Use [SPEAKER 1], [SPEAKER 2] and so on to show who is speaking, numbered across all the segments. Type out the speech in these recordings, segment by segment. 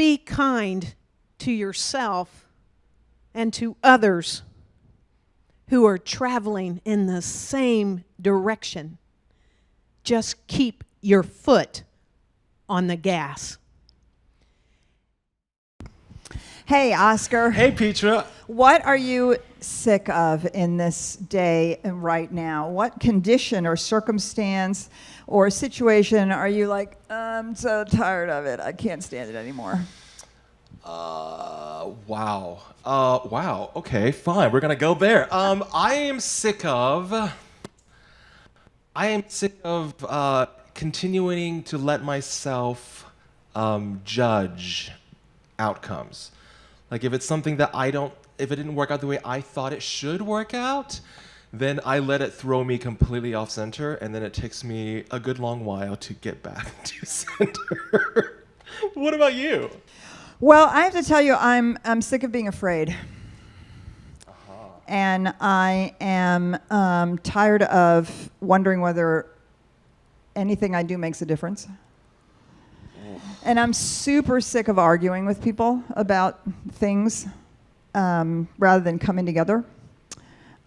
[SPEAKER 1] be kind to yourself and to others who are traveling in the same direction. Just keep your foot on the gas.
[SPEAKER 2] Hey, Oscar.
[SPEAKER 3] Hey, Petra.
[SPEAKER 2] What are you sick of in this day and right now? What condition or circumstance or situation are you like, I'm so tired of it, I can't stand it anymore?
[SPEAKER 3] Wow. Wow. Okay, fine. We're gonna go there. I am sick of continuing to let myself judge outcomes. Like if it's something that if it didn't work out the way I thought it should work out, then I let it throw me completely off center, and then it takes me a good long while to get back to center. What about you?
[SPEAKER 2] Well, I have to tell you, I'm sick of being afraid. And I am tired of wondering whether anything I do makes a difference. And I'm super sick of arguing with people about things rather than coming together.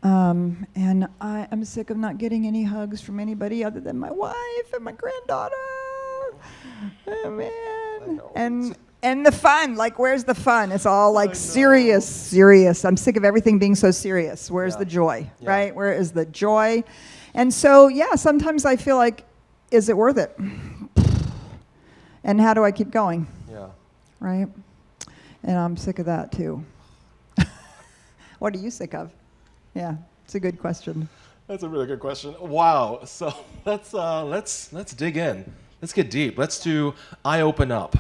[SPEAKER 2] And I'm sick of not getting any hugs from anybody other than my wife and my granddaughter. Oh, man. And the fun, like, where's the fun? It's all like serious. I'm sick of everything being so serious. Where's the joy, right? Where is the joy? And so, yeah, sometimes I feel like, is it worth it? And how do I keep going?
[SPEAKER 3] Yeah.
[SPEAKER 2] Right? And I'm sick of that too. What are you sick of? Yeah, it's a good question.
[SPEAKER 3] That's a really good question. Wow. So let's dig in. Let's get deep. Let's do I Open Up.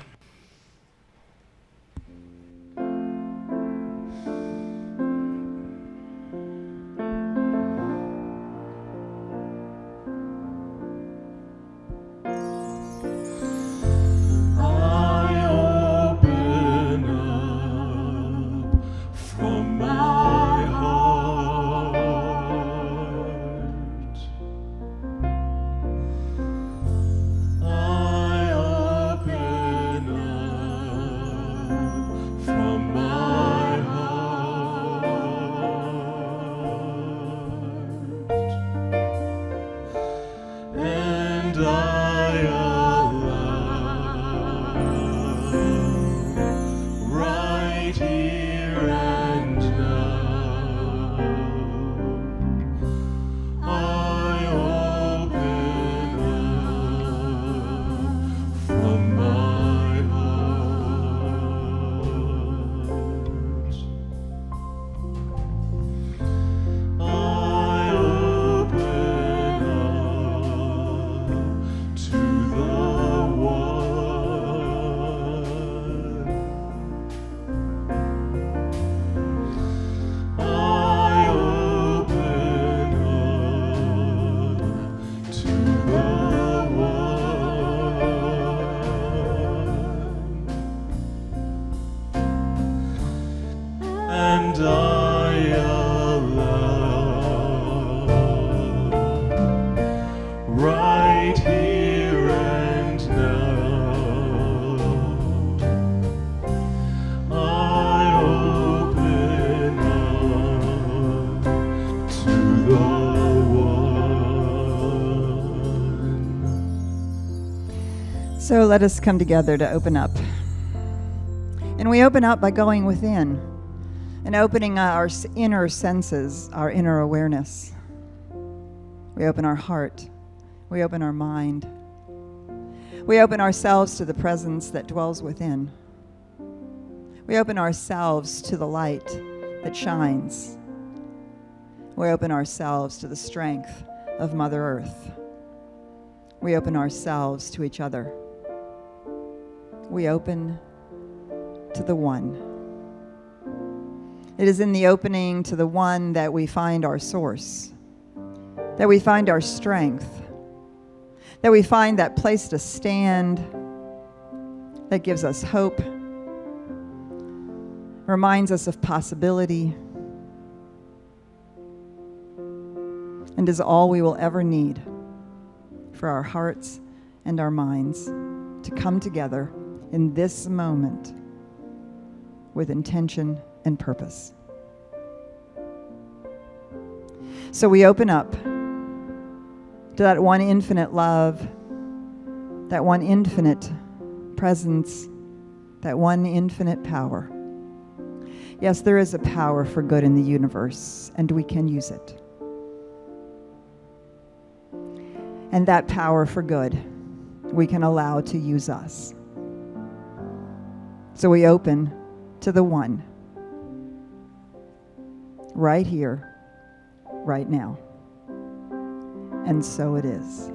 [SPEAKER 2] So let us come together to open up. And we open up by going within and opening our inner senses, our inner awareness. We open our heart. We open our mind. We open ourselves to the presence that dwells within. We open ourselves to the light that shines. We open ourselves to the strength of Mother Earth. We open ourselves to each other. We open to the One. It is in the opening to the One that we find our source, that we find our strength, that we find that place to stand, that gives us hope, reminds us of possibility, and is all we will ever need for our hearts and our minds to come together in this moment with intention and purpose. So we open up to that one infinite love, that one infinite presence, that one infinite power. Yes, there is a power for good in the universe, and we can use it. And that power for good, we can allow to use us. So we open to the one, right here, right now. And so it is.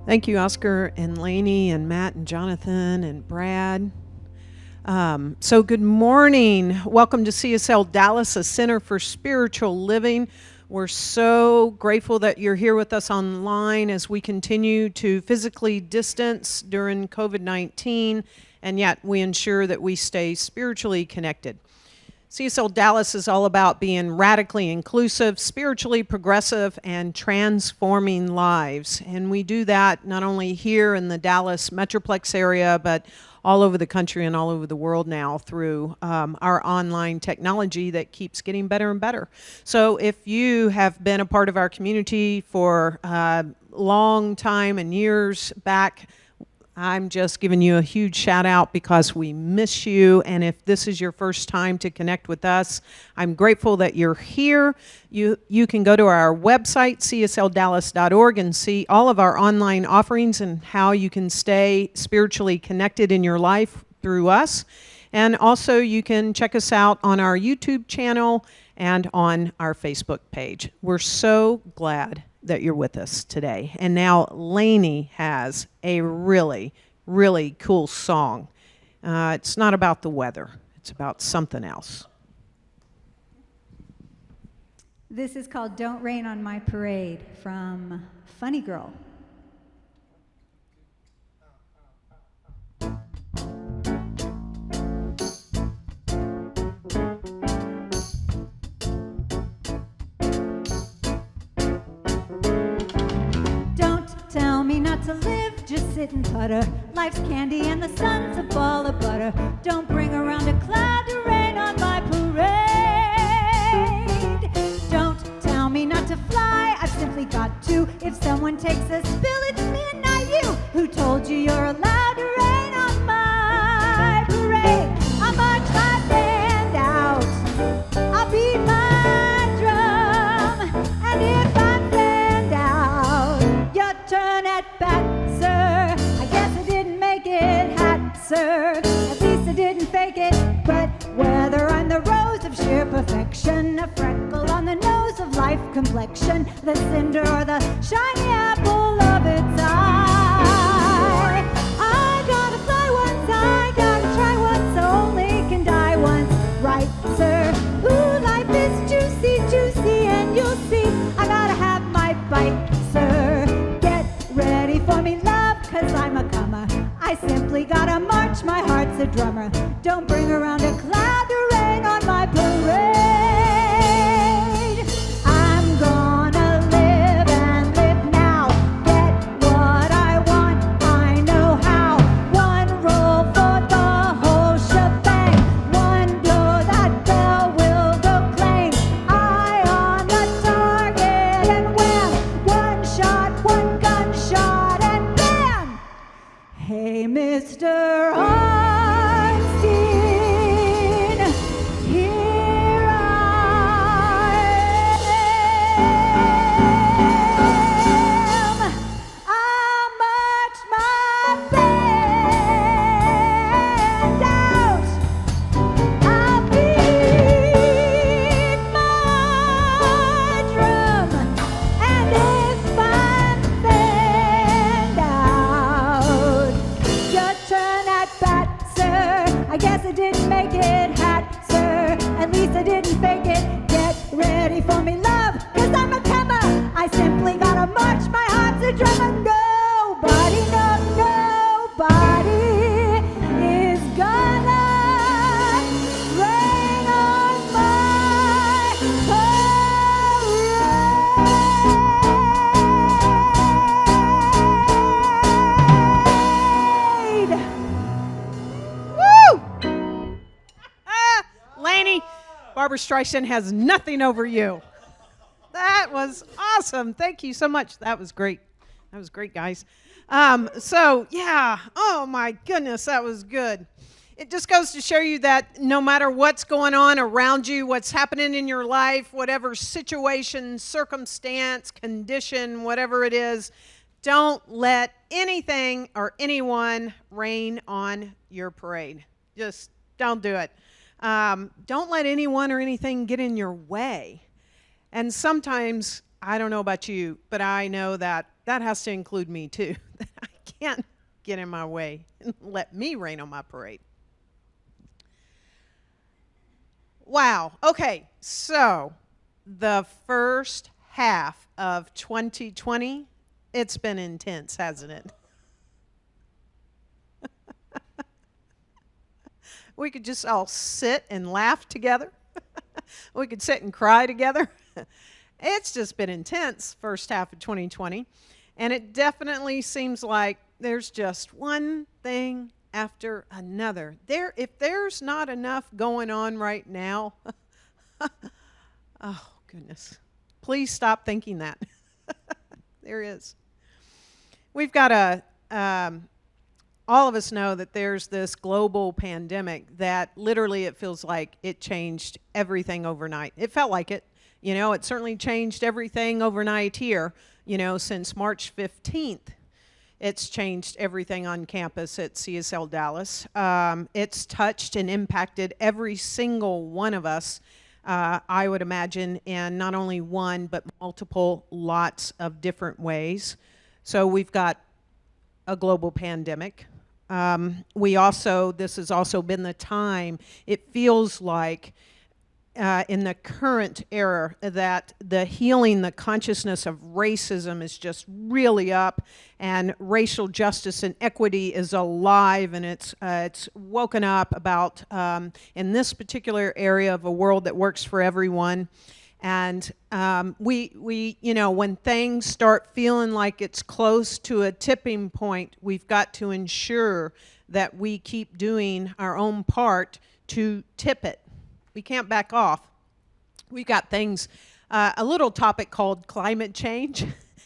[SPEAKER 1] Thank you, Oscar and Lainey and Matt and Jonathan and Brad. So good morning. Welcome to CSLDallas, a Center for Spiritual Living. We're so grateful that you're here with us online as we continue to physically distance during COVID-19, and yet we ensure that we stay spiritually connected. CSLDallas is all about being radically inclusive, spiritually progressive, and transforming lives. And we do that not only here in the Dallas Metroplex area, but all over the country and all over the world now through our online technology that keeps getting better and better. So if you have been a part of our community for a long time and years back, I'm just giving you a huge shout out because we miss you. And if this is your first time to connect with us, I'm grateful that you're here. You can go to our website, CSLDallas.org, and see all of our online offerings and how you can stay spiritually connected in your life through us. And also you can check us out on our YouTube channel and on our Facebook page. We're so glad that you're with us today. And now Lainey has a really, really cool song. It's not about the weather. It's about something else.
[SPEAKER 4] This is called Don't Rain on My Parade from Funny Girl. Tell me not to live, just sit and putter. Life's candy and the sun's a ball of butter. Don't bring around a cloud to rain on my parade. Don't tell me not to fly, I've simply got to. If someone takes a spill, it's me and not you. Who told you you're allowed to rain on my parade? I'm a class stand out, I'll beat my drum. And if I'm stand out, your turn at bat, sir. I guess I didn't make it, hat, sir. At least I didn't fake it. But whether I'm the rose of sheer perfection, a freckle on the nose of life complexion, the cinder or the shiny apple of its eye, I gotta fly once, I gotta try once, only can die once, right, sir? Ooh, life is juicy, juicy, and you'll see I gotta have my bite, sir. Ready for me, love, 'cause I'm a comer. I simply gotta march, my heart's a drummer. Don't bring around a cloud to rain on my parade. I'm gonna live and live now. Get what I want, I know how. One roll for the whole shebang. One blow that
[SPEAKER 1] Barbara Streisand has nothing over you. That was awesome. Thank you so much. That was great. That was great, guys. So, yeah. Oh, my goodness. That was good. It just goes to show you that no matter what's going on around you, what's happening in your life, whatever situation, circumstance, condition, whatever it is, don't let anything or anyone rain on your parade. Just don't do it. Don't let anyone or anything get in your way. And sometimes, I don't know about you, but I know that that has to include me too. That I can't get in my way and let me rain on my parade. Wow. Okay, so the first half of 2020, it's been intense, hasn't it? We could just all sit and laugh together. We could sit and cry together. It's just been intense, first half of 2020. And it definitely seems like there's just one thing after another. If there's not enough going on right now, oh, goodness. Please stop thinking that. There is. We've got all of us know that there's this global pandemic that literally it feels like it changed everything overnight. It felt like it. You know, it certainly changed everything overnight here, you know, since March 15th. It's changed everything on campus at CSLDallas. It's touched and impacted every single one of us, I would imagine, in not only one, but multiple lots of different ways. So we've got a global pandemic. This has also been the time, it feels like, in the current era, that the healing, the consciousness of racism is just really up, and racial justice and equity is alive, and it's woken up about in this particular area of a world that works for everyone. And we you know, when things start feeling like it's close to a tipping point, we've got to ensure that we keep doing our own part to tip it. We can't back off. We've got things, a little topic called climate change.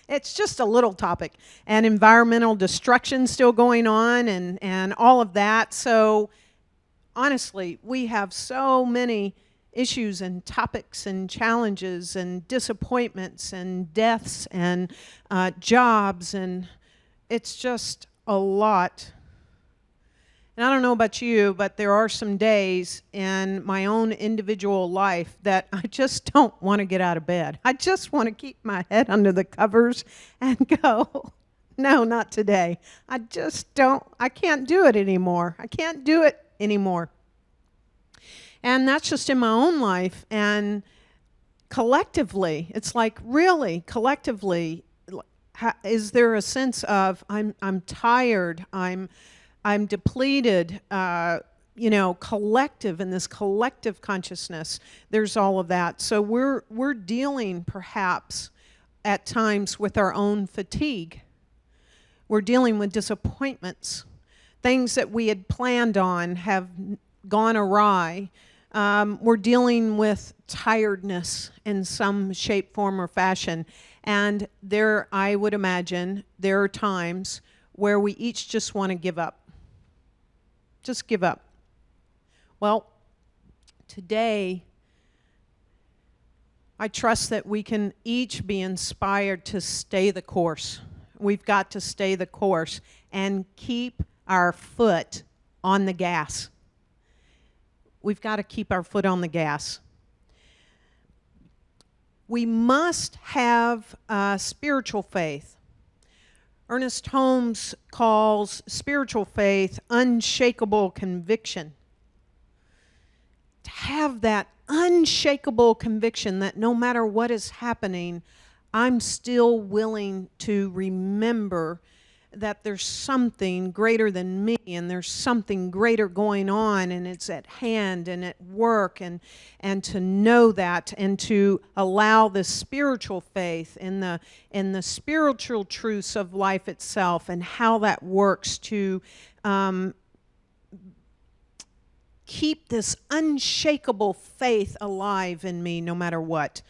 [SPEAKER 1] It's just a little topic. And environmental destruction still going on, and all of that. So honestly, we have so many issues and topics and challenges and disappointments and deaths and jobs, and it's just a lot. And I don't know about you, but there are some days in my own individual life that I just don't want to get out of bed. I just want to keep my head under the covers and go, no, not today. I can't do it anymore. I can't do it anymore. And that's just in my own life. And collectively, it's like, really, collectively, is there a sense of I'm tired, I'm depleted, you know, collective, in this collective consciousness, there's all of that. So we're dealing perhaps at times with our own fatigue. We're dealing with disappointments. Things that we had planned on have gone awry. We're dealing with tiredness in some shape, form, or fashion. And I would imagine, there are times where we each just want to give up. Just give up. Well, today, I trust that we can each be inspired to stay the course. We've got to stay the course and keep our foot on the gas. We've got to keep our foot on the gas. We must have spiritual faith. Ernest Holmes calls spiritual faith unshakable conviction. To have that unshakable conviction that no matter what is happening, I'm still willing to remember that there's something greater than me, and there's something greater going on, and it's at hand and at work, and to know that, and to allow the spiritual faith and the spiritual truths of life itself and how that works to keep this unshakable faith alive in me no matter what.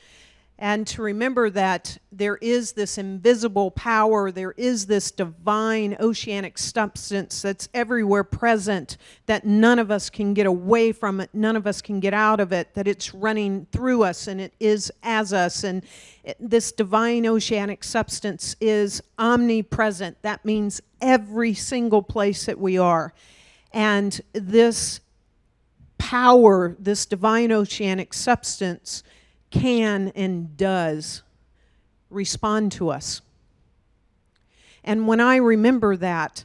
[SPEAKER 1] And to remember that there is this invisible power, there is this divine oceanic substance that's everywhere present, that none of us can get away from it, none of us can get out of it, that it's running through us and it is as us. And this divine oceanic substance is omnipresent. That means every single place that we are. And this power, this divine oceanic substance, can and does respond to us. And when I remember that,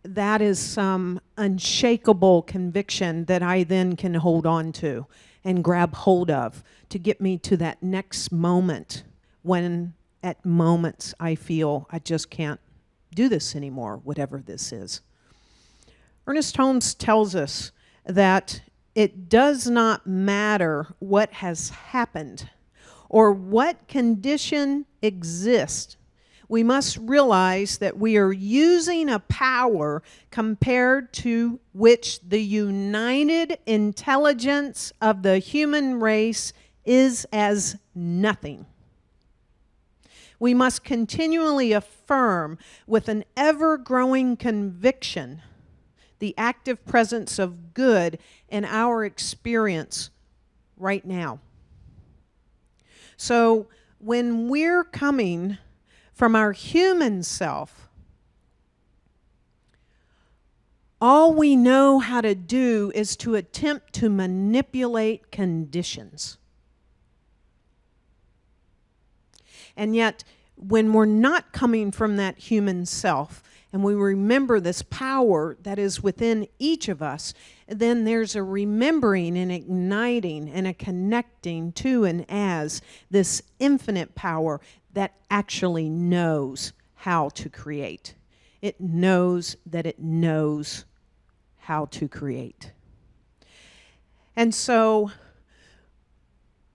[SPEAKER 1] that is some unshakable conviction that I then can hold on to and grab hold of to get me to that next moment when at moments I feel I just can't do this anymore, whatever this is. Ernest Holmes tells us that it does not matter what has happened or what condition exists. We must realize that we are using a power compared to which the united intelligence of the human race is as nothing. We must continually affirm with an ever-growing conviction the active presence of good in our experience right now. So when we're coming from our human self, all we know how to do is to attempt to manipulate conditions. And yet, when we're not coming from that human self, and we remember this power that is within each of us, then there's a remembering and igniting and a connecting to and as this infinite power that actually knows how to create. It knows that it knows how to create. And so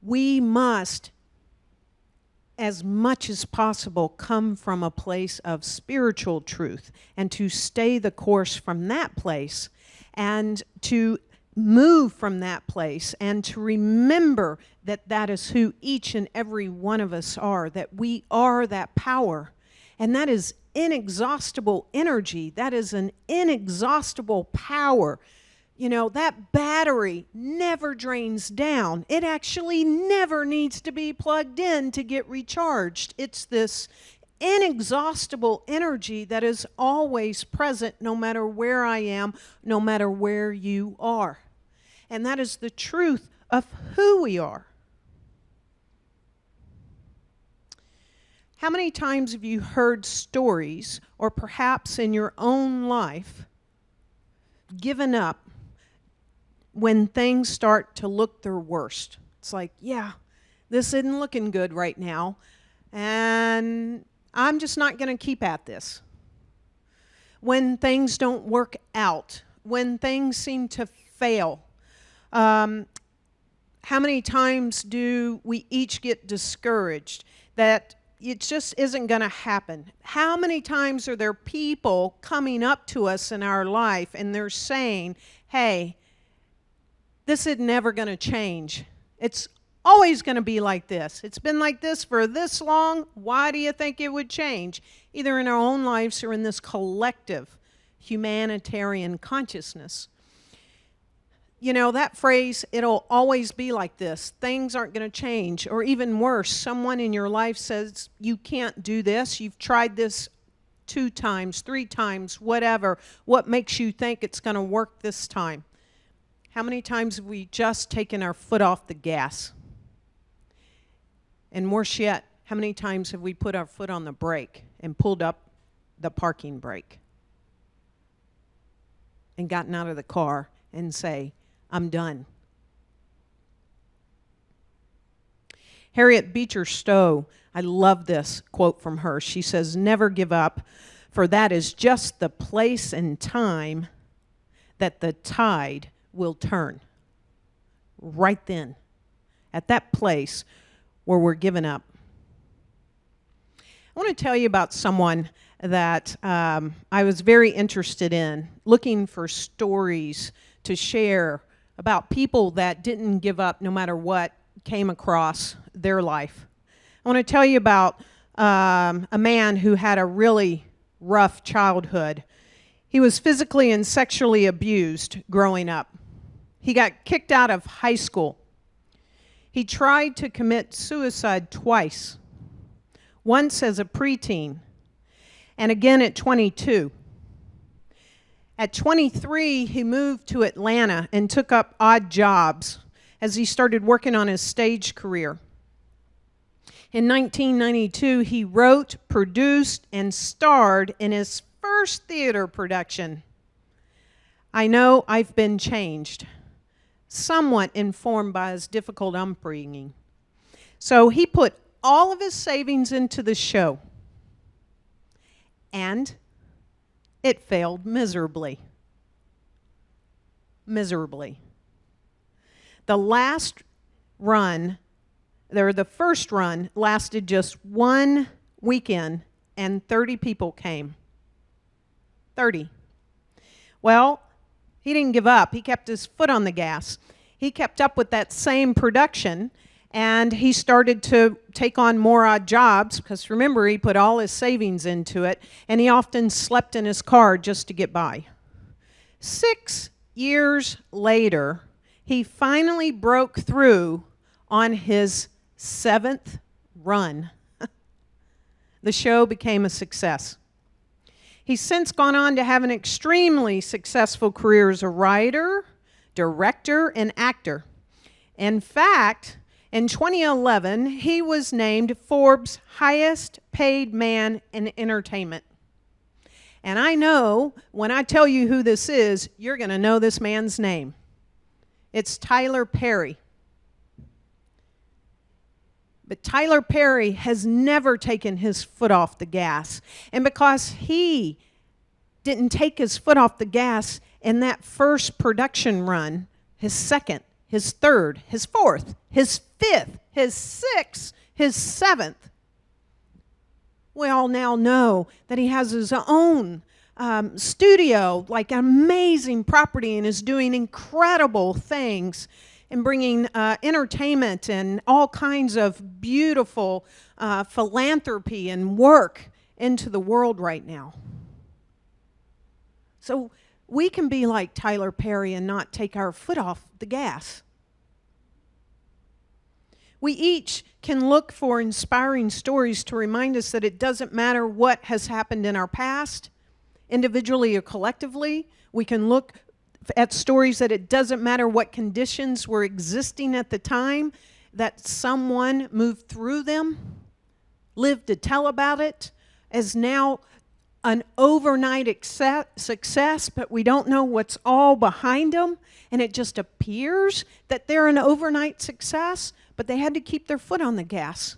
[SPEAKER 1] we must, as much as possible, come from a place of spiritual truth and to stay the course from that place and to move from that place and to remember that that is who each and every one of us are, that we are that power. And that is inexhaustible energy. That is an inexhaustible power. You know, that battery never drains down. It actually never needs to be plugged in to get recharged. It's this inexhaustible energy that is always present no matter where I am, no matter where you are. And that is the truth of who we are. How many times have you heard stories, or perhaps in your own life, given up when things start to look their worst? It's like, yeah, this isn't looking good right now, and I'm just not going to keep at this. When things don't work out, when things seem to fail, how many times do we each get discouraged that it just isn't going to happen? How many times are there people coming up to us in our life and they're saying, hey, this is never going to change. It's always going to be like this. It's been like this for this long. Why do you think it would change? Either in our own lives or in this collective humanitarian consciousness. You know, that phrase, it'll always be like this. Things aren't going to change. Or even worse, someone in your life says, you can't do this. You've tried this 2 times, 3 times, whatever. What makes you think it's going to work this time? How many times have we just taken our foot off the gas? And worse yet, how many times have we put our foot on the brake and pulled up the parking brake and gotten out of the car and say, I'm done? Harriet Beecher Stowe, I love this quote from her. She says, never give up, for that is just the place and time that the tide will turn. Right then, at that place where we're giving up. I want to tell you about someone that I was very interested in, looking for stories to share about people that didn't give up no matter what came across their life. I want to tell you about a man who had a really rough childhood. He was physically and sexually abused growing up. He got kicked out of high school. He tried to commit suicide twice, once as a preteen, and again at 22. At 23, he moved to Atlanta and took up odd jobs as he started working on his stage career. In 1992, he wrote, produced, and starred in his first theater production. I Know I've Been Changed, somewhat informed by his difficult upbringing. So he put all of his savings into the show, and it failed miserably. Miserably. The first run lasted just 1 weekend, and 30 people came. 30. Well, he didn't give up. He kept his foot on the gas. He kept up with that same production, and he started to take on more odd jobs, because remember, he put all his savings into it, and he often slept in his car just to get by. 6 years later, he finally broke through on his 7th run. The show became a success. He's since gone on to have an extremely successful career as a writer, director, and actor. In fact, in 2011, he was named Forbes' highest paid man in entertainment. And I know when I tell you who this is, you're going to know this man's name. It's Tyler Perry. But Tyler Perry has never taken his foot off the gas. And because he didn't take his foot off the gas in that first production run, his second, his third, his fourth, his fifth, his sixth, his seventh, we all now know that he has his own studio, like amazing property, and is doing incredible things and bringing entertainment and all kinds of beautiful philanthropy and work into the world right now. So we can be like Tyler Perry and not take our foot off the gas. We each can look for inspiring stories to remind us that it doesn't matter what has happened in our past, individually or collectively. We can look at stories that it doesn't matter what conditions were existing at the time, that someone moved through them, lived to tell about it, as now an overnight success, but we don't know what's all behind them, and it just appears that they're an overnight success, but they had to keep their foot on the gas.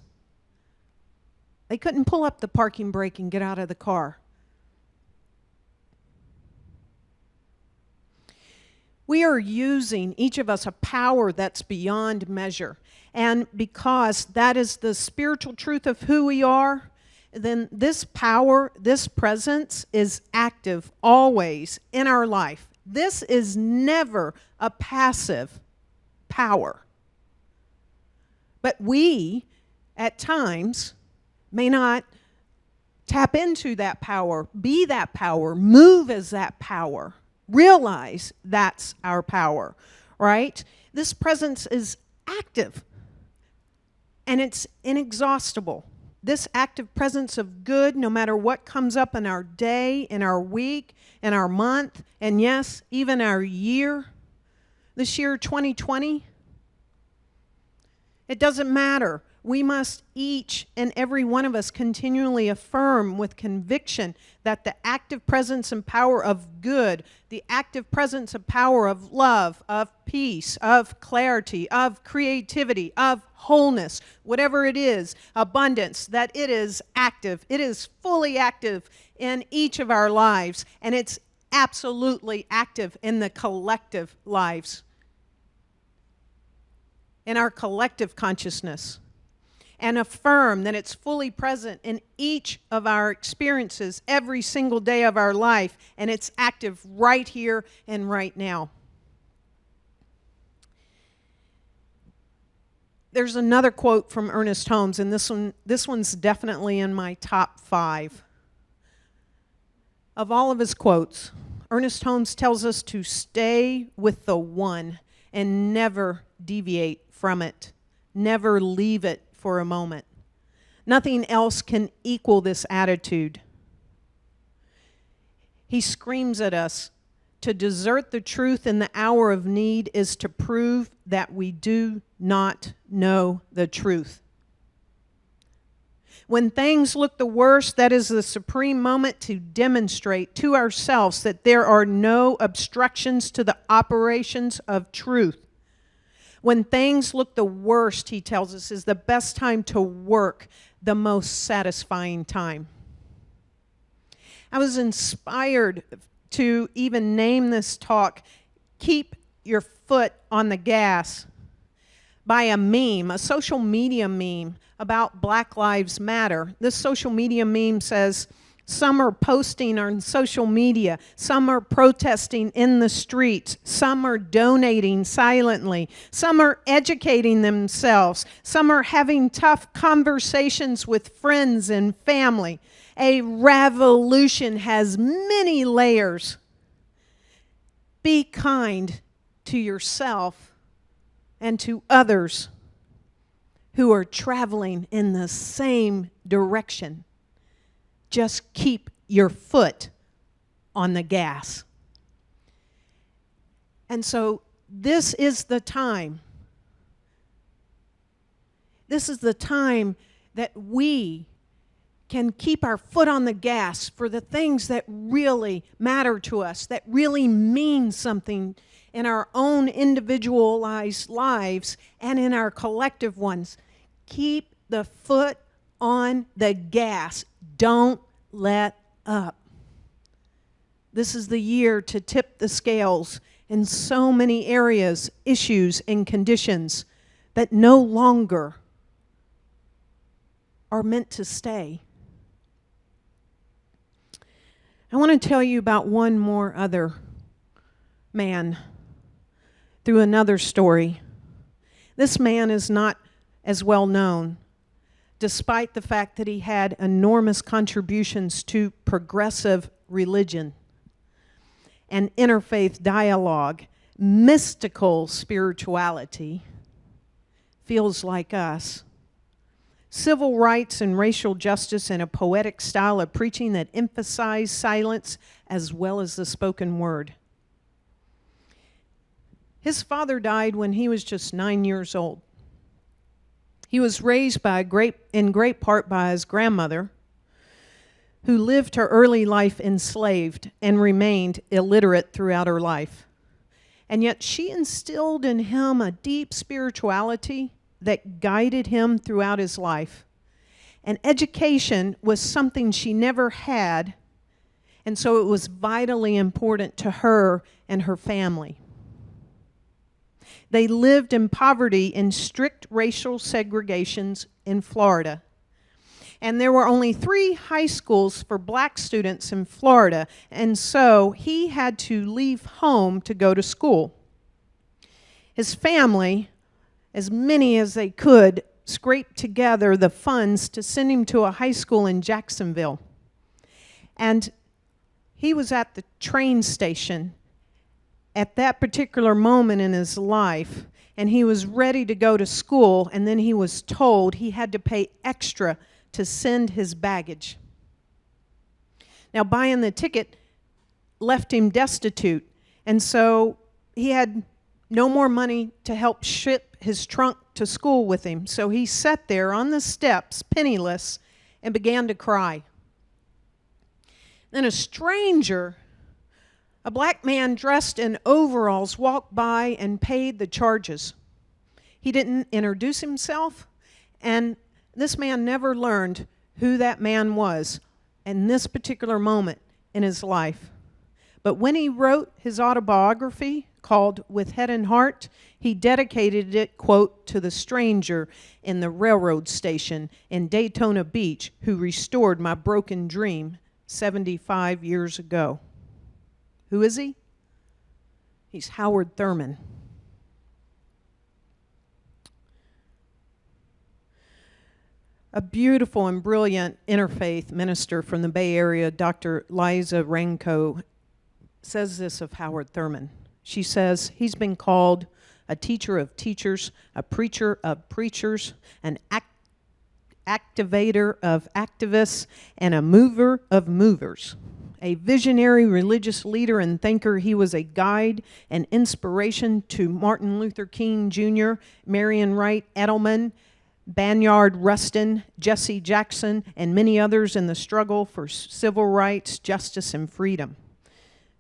[SPEAKER 1] They couldn't pull up the parking brake and get out of the car. We are using, each of us, a power that's beyond measure. And because that is the spiritual truth of who we are, then this power, this presence is active always in our life. This is never a passive power. But we, at times, may not tap into that power, be that power, move as that power, realize that's our power, right? This presence is active, and it's inexhaustible. This active presence of good, no matter what comes up in our day, in our week, in our month, and yes, even our year, this year 2020, it doesn't matter. We must, each and every one of us, continually affirm with conviction that the active presence and power of good, the active presence and power of love, of peace, of clarity, of creativity, of wholeness, whatever it is, abundance, that it is active. It is fully active in each of our lives, and it's absolutely active in the collective lives, in our collective consciousness. And affirm that it's fully present in each of our experiences every single day of our life, and it's active right here and right now. There's another quote from Ernest Holmes, and this one's definitely in my top 5. Of all of his quotes, Ernest Holmes tells us to stay with the one and never deviate from it. Never leave it for a moment. Nothing else can equal this attitude. He screams at us, to desert the truth in the hour of need is to prove that we do not know the truth. When things look the worst, that is the supreme moment to demonstrate to ourselves that there are no obstructions to the operations of truth. When things look the worst, he tells us, is the best time to work, the most satisfying time. I was inspired to even name this talk, Keep Your Foot on the Gas, by a meme, a social media meme about Black Lives Matter. This social media meme says, some are posting on social media, some are protesting in the streets, some are donating silently, some are educating themselves, some are having tough conversations with friends and family. A revolution has many layers. Be kind to yourself and to others who are traveling in the same direction. Just keep your foot on the gas. And so this is the time. This is the time that we can keep our foot on the gas for the things that really matter to us, that really mean something in our own individualized lives and in our collective ones. Keep the foot on the gas. Don't let up. This is the year to tip the scales in so many areas, issues, and conditions that no longer are meant to stay. I want to tell you about one more other man through another story. This man is not as well known, despite the fact that he had enormous contributions to progressive religion and interfaith dialogue, mystical spirituality, feels like us, civil rights and racial justice, and a poetic style of preaching that emphasized silence as well as the spoken word. His father died when he was just 9 years old. He was raised in great part by his grandmother, who lived her early life enslaved and remained illiterate throughout her life. And yet she instilled in him a deep spirituality that guided him throughout his life. And education was something she never had, and so it was vitally important to her and her family. They lived in poverty in strict racial segregations in Florida. And there were only 3 high schools for black students in Florida, and so he had to leave home to go to school. His family, as many as they could, scraped together the funds to send him to a high school in Jacksonville. And he was at the train station at that particular moment in his life, and he was ready to go to school, and then he was told he had to pay extra to send his baggage. Now, buying the ticket left him destitute, and so he had no more money to help ship his trunk to school with him. So he sat there on the steps, penniless, and began to cry. Then a stranger, a black man dressed in overalls, walked by and paid the charges. He didn't introduce himself, and this man never learned who that man was in this particular moment in his life. But when he wrote his autobiography called With Head and Heart, he dedicated it, quote, to the stranger in the railroad station in Daytona Beach who restored my broken dream 75 years ago. Who is he? He's Howard Thurman. A beautiful and brilliant interfaith minister from the Bay Area, Dr. Liza Ranko, says this of Howard Thurman. She says, he's been called a teacher of teachers, a preacher of preachers, an activator of activists, and a mover of movers. A visionary religious leader and thinker, he was a guide and inspiration to Martin Luther King Jr., Marion Wright Edelman, Banyard Rustin, Jesse Jackson, and many others in the struggle for civil rights, justice, and freedom.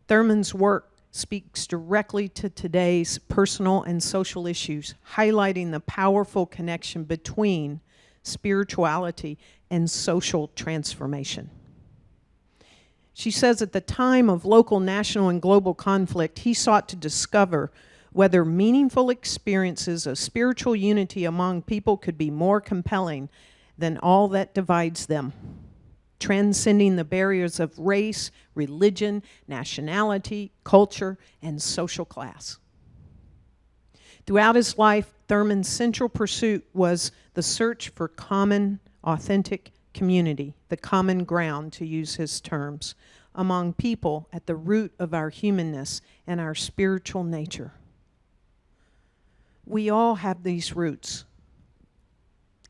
[SPEAKER 1] Thurman's work speaks directly to today's personal and social issues, highlighting the powerful connection between spirituality and social transformation. She says at the time of local, national, and global conflict, he sought to discover whether meaningful experiences of spiritual unity among people could be more compelling than all that divides them, transcending the barriers of race, religion, nationality, culture, and social class. Throughout his life, Thurman's central pursuit was the search for common, authentic community, the common ground, to use his terms, among people at the root of our humanness and our spiritual nature. We all have these roots.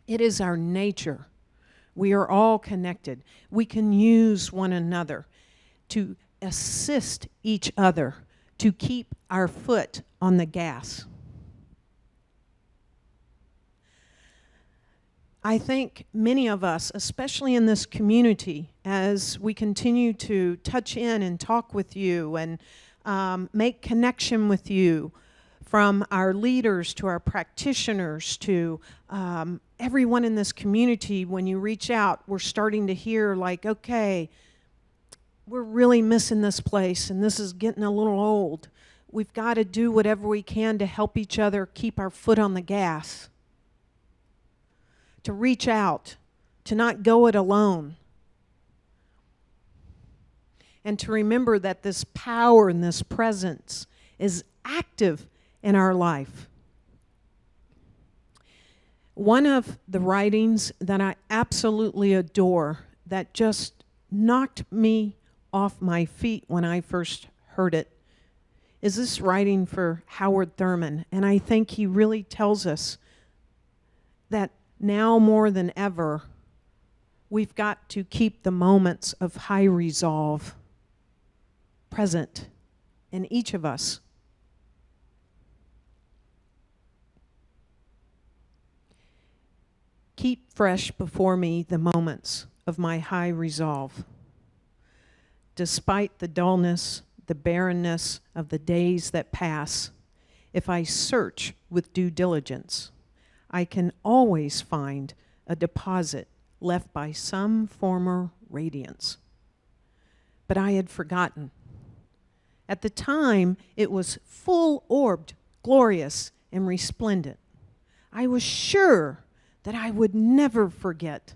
[SPEAKER 1] It is our nature. We are all connected. We can use one another to assist each other to keep our foot on the gas. I think many of us, especially in this community, as we continue to touch in and talk with you and make connection with you, from our leaders to our practitioners to everyone in this community, when you reach out, we're starting to hear like, okay, we're really missing this place and this is getting a little old. We've got to do whatever we can to help each other keep our foot on the gas, to reach out, to not go it alone, and to remember that this power and this presence is active in our life. One of the writings that I absolutely adore, that just knocked me off my feet when I first heard it, is this writing for Howard Thurman. And I think he really tells us that now more than ever, we've got to keep the moments of high resolve present in each of us. Keep fresh before me the moments of my high resolve. Despite the dullness, the barrenness of the days that pass, if I search with due diligence, I can always find a deposit left by some former radiance. But I had forgotten. At the time, it was full-orbed, glorious, and resplendent. I was sure that I would never forget.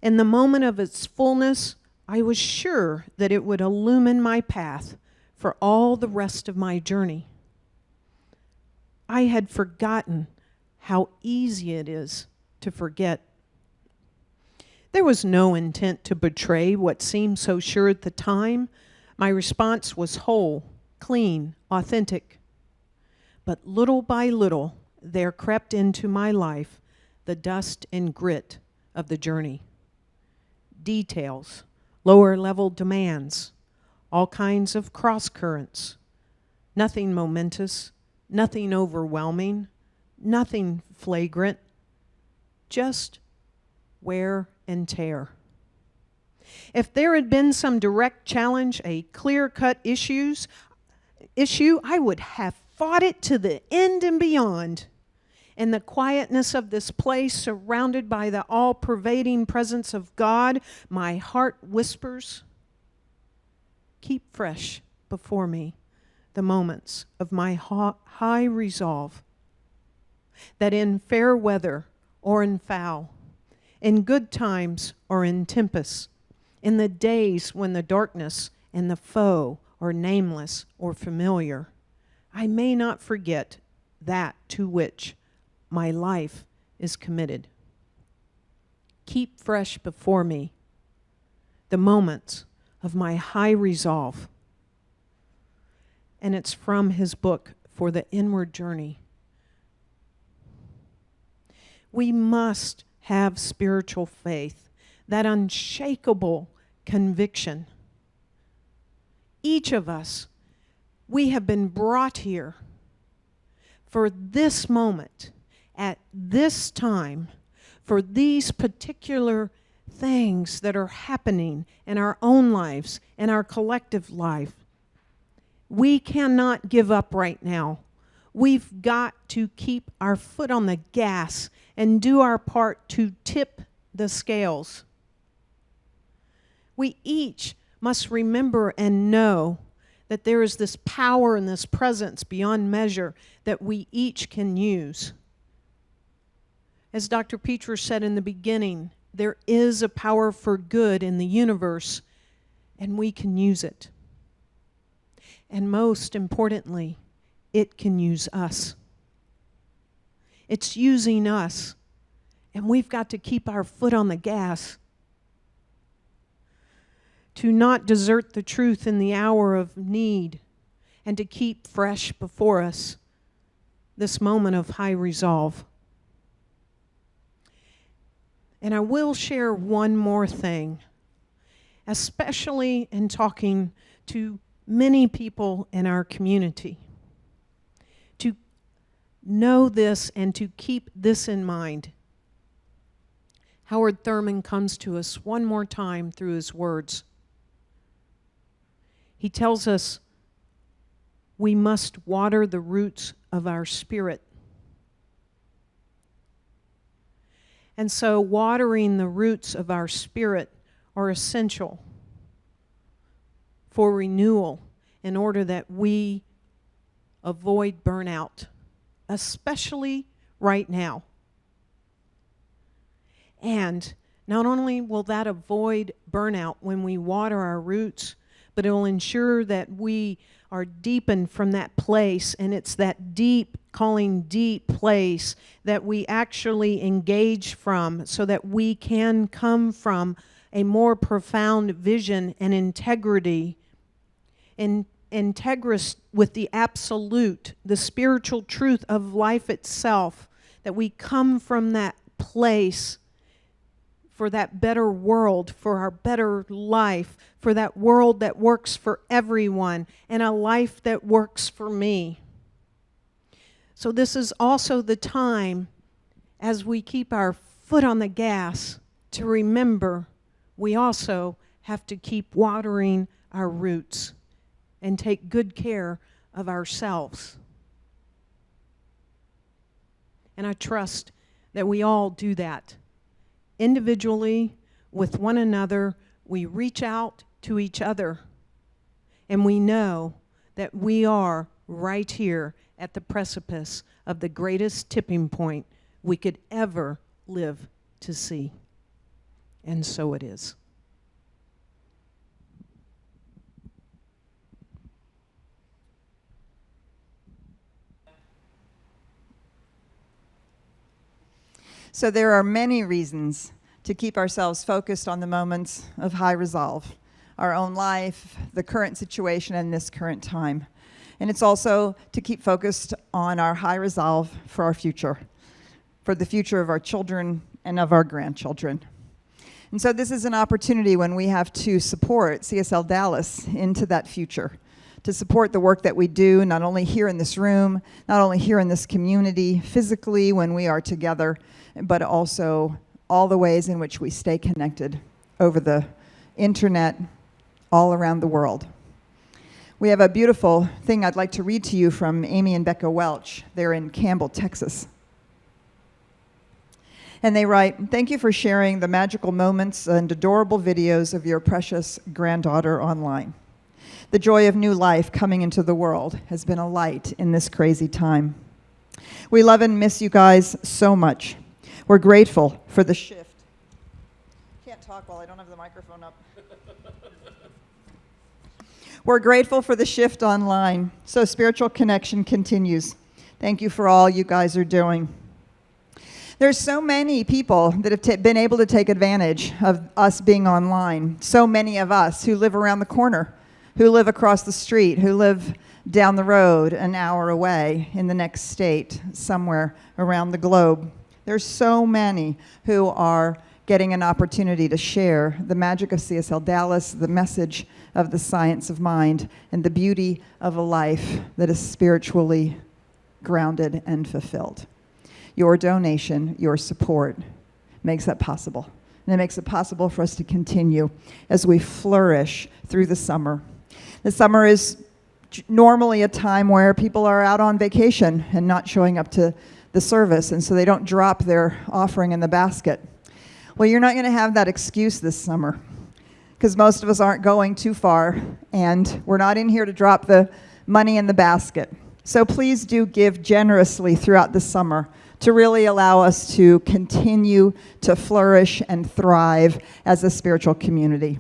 [SPEAKER 1] In the moment of its fullness, I was sure that it would illumine my path for all the rest of my journey. I had forgotten how easy it is to forget. There was no intent to betray what seemed so sure at the time. My response was whole, clean, authentic. But little by little, there crept into my life the dust and grit of the journey. Details, lower level demands, all kinds of cross currents. Nothing momentous, nothing overwhelming, nothing flagrant, just wear and tear. If there had been some direct challenge, a clear-cut issue, I would have fought it to the end and beyond. In the quietness of this place, surrounded by the all-pervading presence of God, my heart whispers, keep fresh before me the moments of my high resolve, that in fair weather or in foul, in good times or in tempests, in the days when the darkness and the foe are nameless or familiar, I may not forget that to which my life is committed. keep fresh before me the moments of my high resolve. And it's from his book, For the Inward Journey. We must have spiritual faith, that unshakable conviction. Each of us, we have been brought here for this moment, at this time, for these particular things that are happening in our own lives, in our collective life. We cannot give up right now. We've got to keep our foot on the gas and do our part to tip the scales. We each must remember and know that there is this power and this presence beyond measure that we each can use. As Dr. Peter said in the beginning, there is a power for good in the universe, and we can use it. And most importantly, it can use us. It's using us, and we've got to keep our foot on the gas to not desert the truth in the hour of need, and to keep fresh before us this moment of high resolve. And I will share one more thing, especially in talking to many people in our community. To know this and to keep this in mind. Howard Thurman comes to us one more time through his words. He tells us we must water the roots of our spirit. And so watering the roots of our spirit are essential for renewal in order that we avoid burnout, especially right now. And not only will that avoid burnout when we water our roots, but it will ensure that we are deepened from that place, and it's that deep, calling deep place that we actually engage from so that we can come from a more profound vision and integrity, integrous with the absolute, the spiritual truth of life itself, that we come from that place for that better world, for our better life, for that world that works for everyone, and a life that works for me. So this is also the time, as we keep our foot on the gas, to remember we also have to keep watering our roots and take good care of ourselves. And I trust that we all do that. Individually, with one another, we reach out to each other, and we know that we are right here at the precipice of the greatest tipping point we could ever live to see. And so it is.
[SPEAKER 2] So there are many reasons to keep ourselves focused on the moments of high resolve, our own life, the current situation, and this current time. And it's also to keep focused on our high resolve for our future, for the future of our children and of our grandchildren. And so this is an opportunity when we have to support CSLDallas into that future, to support the work that we do, not only here in this room, not only here in this community, physically when we are together, but also all the ways in which we stay connected over the internet all around the world. We have a beautiful thing I'd like to read to you from Amy and Becca Welch. They're in Campbell, Texas. And they write, "Thank you for sharing the magical moments and adorable videos of your precious granddaughter online. The joy of new life coming into the world has been a light in this crazy time. We love and miss you guys so much. We're grateful for the shift." Can't talk while I don't have the microphone up. "We're grateful for the shift online, so spiritual connection continues. Thank you for all you guys are doing. There's so many people that have been able to take advantage of us being online. So many of us who live around the corner, who live across the street, who live down the road an hour away in the next state, somewhere around the globe. There's so many who are getting an opportunity to share the magic of CSL Dallas, the message of the science of mind, and the beauty of a life that is spiritually grounded and fulfilled. Your donation, your support makes that possible. And it makes it possible for us to continue as we flourish through the summer. The summer is normally a time where people are out on vacation and not showing up to the service, and so they don't drop their offering in the basket. Well, you're not going to have that excuse this summer, because most of us aren't going too far, and we're not in here to drop the money in the basket. So please do give generously throughout the summer to really allow us to continue to flourish and thrive as a spiritual community.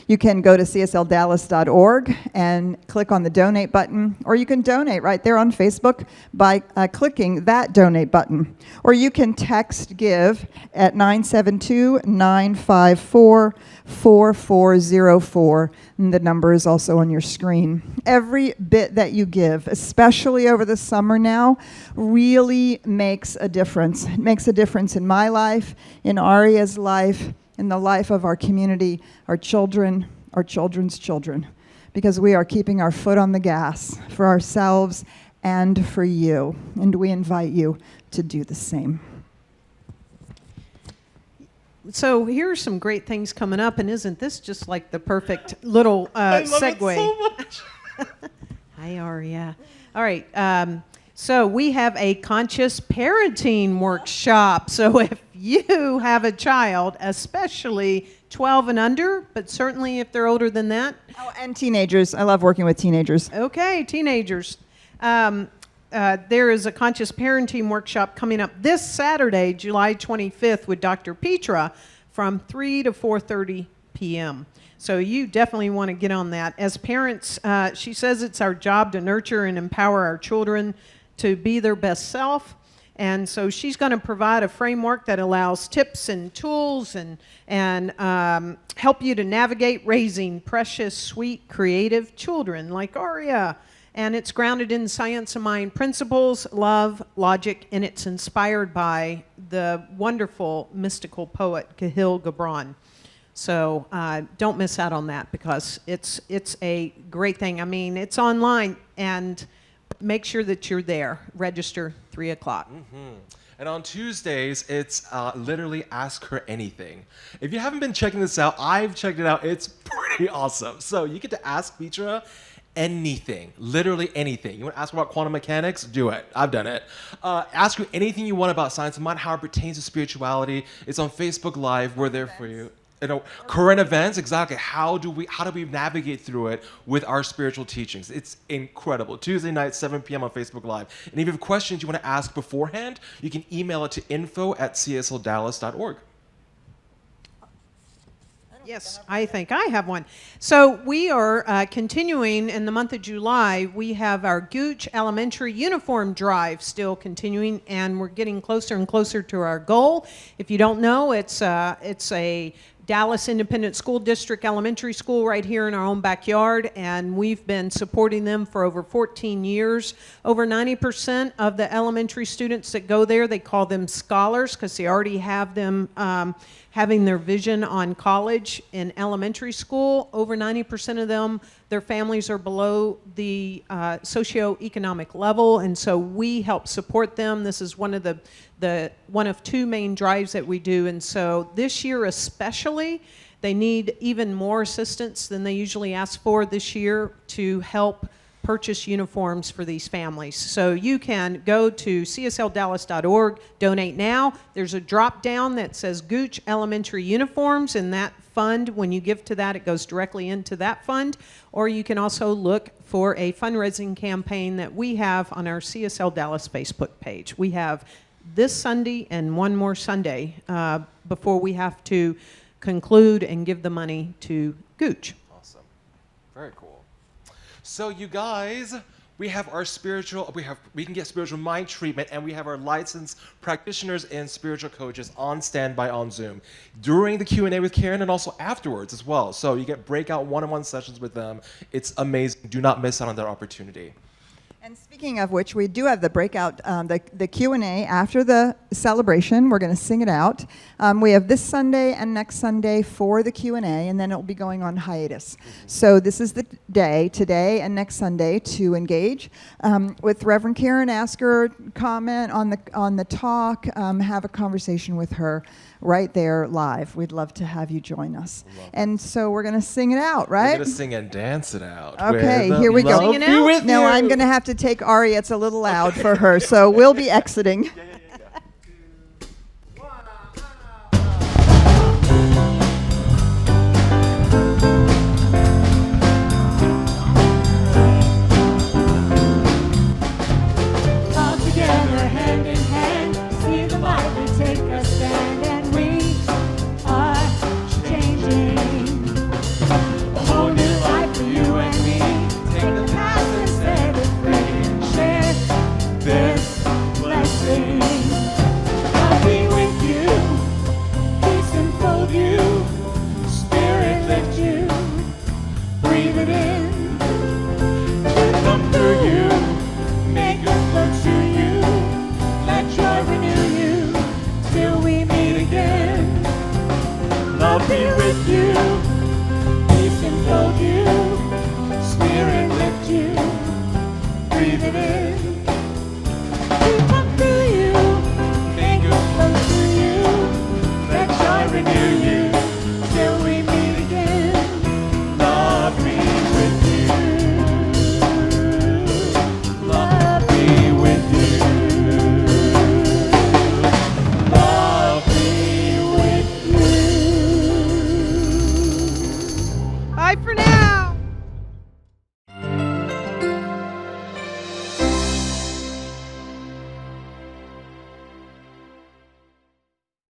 [SPEAKER 2] You can go to CSLDallas.org and click on the donate button, or you can donate right there on Facebook by clicking that donate button. Or you can text GIVE at 972-954-4404, and the number is also on your screen. Every bit that you give, especially over the summer now, really makes a difference. It makes a difference in my life, in Aria's life, in the life of our community, our children, our children's children, because we are keeping our foot on the gas for ourselves and for you, and we invite you to do the same.
[SPEAKER 1] So here are some great things coming up, and isn't this just like the perfect little segue?
[SPEAKER 3] I love it so much.
[SPEAKER 1] Hi, Aria. All right. So we have a conscious parenting workshop. So if you have a child, especially 12 and under, but certainly if they're older than that.
[SPEAKER 2] Oh, and teenagers. I love working with teenagers.
[SPEAKER 1] Okay, teenagers. There is a conscious parenting workshop coming up this Saturday, July 25th, with Dr. Petra from 3 to 4:30 p.m. So you definitely want to get on that. As parents, she says it's our job to nurture and empower our children to be their best self. And so she's going to provide a framework that allows tips and tools and help you to navigate raising precious, sweet, creative children like Aria. And it's grounded in science of mind principles, love, logic, and it's inspired by the wonderful mystical poet Kahlil Gibran. So don't miss out on that, because it's a great thing. I mean, it's online, and make sure that you're there. Register 3 o'clock.
[SPEAKER 3] Mm-hmm. And on Tuesdays, it's literally Ask Her Anything. If you haven't been checking this out, I've checked it out. It's pretty awesome. So you get to ask Petra anything, literally anything. You want to ask about quantum mechanics? Do it. I've done it. Ask her anything you want about science of mind, how it pertains to spirituality. It's on Facebook Live. We're there for you. You know, current events, exactly. How do we navigate through it with our spiritual teachings? It's incredible. Tuesday night, 7 p.m. on Facebook Live. And if you have questions you want to ask beforehand, you can email it to info@CSLDallas.org.
[SPEAKER 1] Yes, I think I have one. So we are continuing in the month of July. We have our Gooch Elementary Uniform Drive still continuing, and we're getting closer and closer to our goal. If you don't know, it's a Dallas Independent School District elementary school right here in our own backyard, and we've been supporting them for over 14 years. Over 90% of the elementary students that go there, they call them scholars because they already have them having their vision on college in elementary school. Over 90% of them, their families are below the socioeconomic level, and so we help support them. This is one of one of two main drives that we do, and so this year especially, they need even more assistance than they usually ask for this year to help purchase uniforms for these families. So you can go to CSLDallas.org, donate now. There's a drop down that says Gooch Elementary Uniforms, and that fund, when you give to that, it goes directly into that fund. Or you can also look for a fundraising campaign that we have on our CSL Dallas Facebook page. We have this Sunday and one more Sunday before we have to conclude and give the money to Gooch.
[SPEAKER 3] Awesome. Very cool. So you guys, We have our we can get spiritual mind treatment, and we have our licensed practitioners and spiritual coaches on standby on Zoom during the Q&A with Karen and also afterwards as well. So you get breakout one-on-one sessions with them. It's amazing. Do not miss out on that opportunity.
[SPEAKER 2] And speaking of which, we do have the breakout, the Q&A after the celebration. We're going to sing it out. We have this Sunday and next Sunday for the Q&A, and then it will be going on hiatus. So this is the day, today and next Sunday, to engage with Reverend Karen, ask her, comment on the talk, have a conversation with her right there live. We'd love to have you join us. And so we're going to sing it out, right?
[SPEAKER 3] We're going to sing and dance it out.
[SPEAKER 2] Okay,
[SPEAKER 3] Where the
[SPEAKER 2] here we go.
[SPEAKER 3] love
[SPEAKER 1] Sing it
[SPEAKER 3] be
[SPEAKER 1] out?
[SPEAKER 3] with
[SPEAKER 2] No,
[SPEAKER 3] you.
[SPEAKER 2] I'm going to have to take Ari. It's a little loud for her, so we'll be exiting.
[SPEAKER 4] All together, hand in hand, see the light we take a stand, and we are changing. A whole new life for you and me. Take the past and set it free. Share this blessing. I'll be with you. Peace enfold you. Spirit lift you. Breathe it in. Come through you. Make us flow to you. Let joy renew you till we meet again. Love be with you. Peace enfold you.